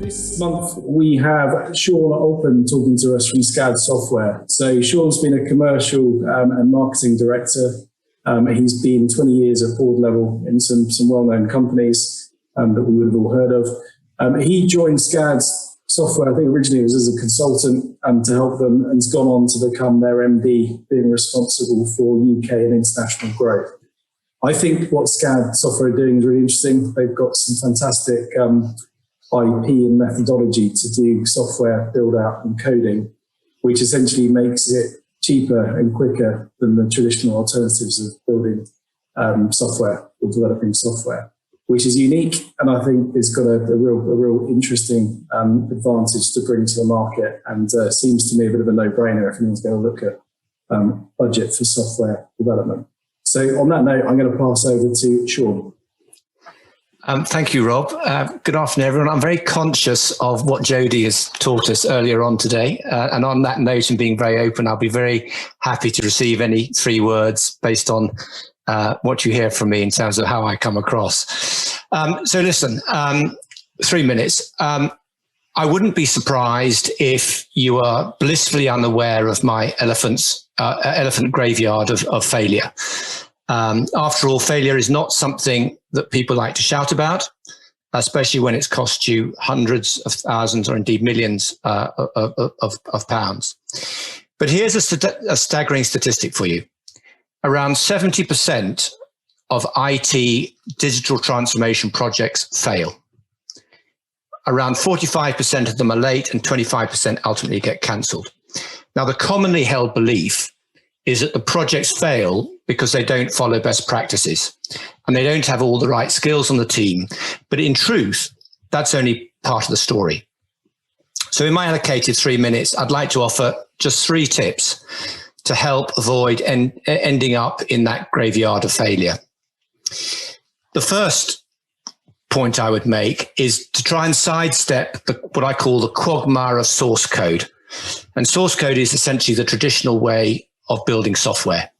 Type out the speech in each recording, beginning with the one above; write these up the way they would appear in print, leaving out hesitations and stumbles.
This month we have Sean Alpen talking to us from SCAD Software. So Sean's been a commercial and marketing director. He's been 20 years at board level in some well-known companies that we would have all heard of. He joined SCAD Software, I think originally it was as a consultant to help them, and has gone on to become their MD, being responsible for UK and international growth. I think what SCAD Software are doing is really interesting. They've got some fantastic IP and methodology to do software build out and coding, which essentially makes it cheaper and quicker than the traditional alternatives of building software or developing software, which is unique, and I think it's got a real interesting advantage to bring to the market, and seems to me a bit of a no-brainer if anyone's going to look at budget for software development. So on that note, I'm going to pass over to Sean. Thank you, Rob. Good afternoon, everyone. I'm very conscious of what Jodie has taught us earlier on today. And on that note, and being very open, I'll be very happy to receive any 3 words based on what you hear from me in terms of how I come across. So listen, 3 minutes. I wouldn't be surprised if you are blissfully unaware of my elephant graveyard of failure. After all, failure is not something that people like to shout about, especially when it's cost you hundreds of thousands or indeed millions of pounds. But here's a staggering statistic for you. Around 70% of IT digital transformation projects fail. Around 45% of them are late and 25% ultimately get cancelled. Now, the commonly held belief is that the projects fail because they don't follow best practices and they don't have all the right skills on the team. But in truth, that's only part of the story. So in my allocated 3 minutes, I'd like to offer just 3 tips to help avoid ending up in that graveyard of failure. The first point I would make is to try and sidestep what I call the quagmire of source code. And source code is essentially the traditional way of building software.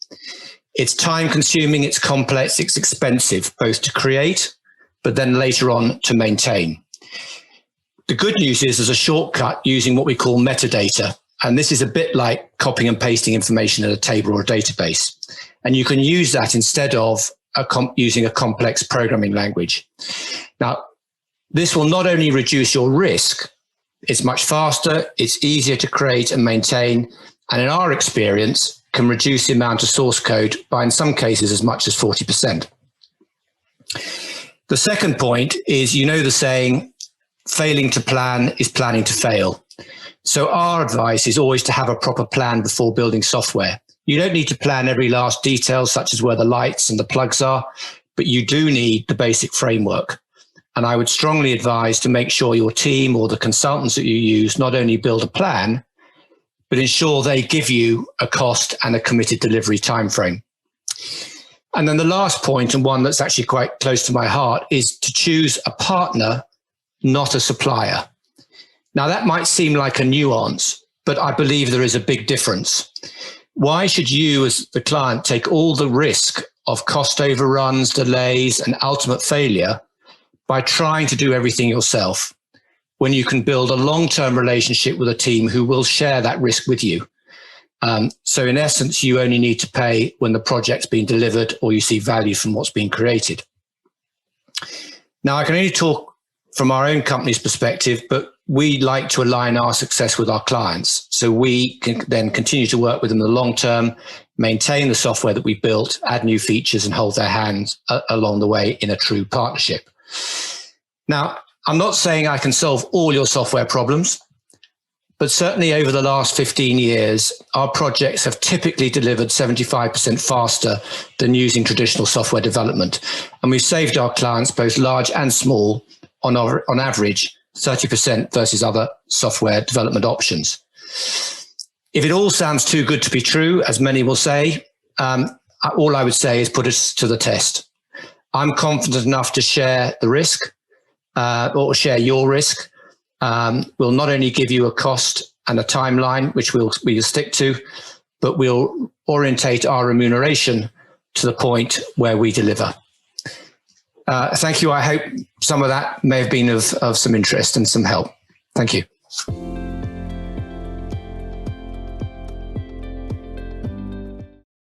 It's time consuming, it's complex, it's expensive, both to create, but then later on to maintain. The good news is there's a shortcut using what we call metadata. And this is a bit like copying and pasting information in a table or a database. And you can use that instead of using a complex programming language. Now, this will not only reduce your risk, it's much faster, it's easier to create and maintain, and in our experience, can reduce the amount of source code by, in some cases, as much as 40%. The second point is, you know the saying, failing to plan is planning to fail. So our advice is always to have a proper plan before building software. You don't need to plan every last detail, such as where the lights and the plugs are, but you do need the basic framework. And I would strongly advise to make sure your team or the consultants that you use not only build a plan, but ensure they give you a cost and a committed delivery timeframe. And then the last point, and one that's actually quite close to my heart, is to choose a partner, not a supplier. Now, that might seem like a nuance, but I believe there is a big difference. Why should you, as the client, take all the risk of cost overruns, delays, and ultimate failure by trying to do everything yourself, when you can build a long-term relationship with a team who will share that risk with you? So in essence, you only need to pay when the project's been delivered or you see value from what's being created. Now, I can only talk from our own company's perspective, but we like to align our success with our clients. So we can then continue to work with them in the long term, maintain the software that we built, add new features, and hold their hands along the way in a true partnership. Now, I'm not saying I can solve all your software problems, but certainly over the last 15 years, our projects have typically delivered 75% faster than using traditional software development. And we've saved our clients, both large and small, on average, 30% versus other software development options. If it all sounds too good to be true, as many will say, all I would say is put us to the test. I'm confident enough to share the risk, or share your risk. We'll not only give you a cost and a timeline, which we'll stick to, but we'll orientate our remuneration to the point where we deliver. Thank you. I hope some of that may have been of some interest and some help. Thank you.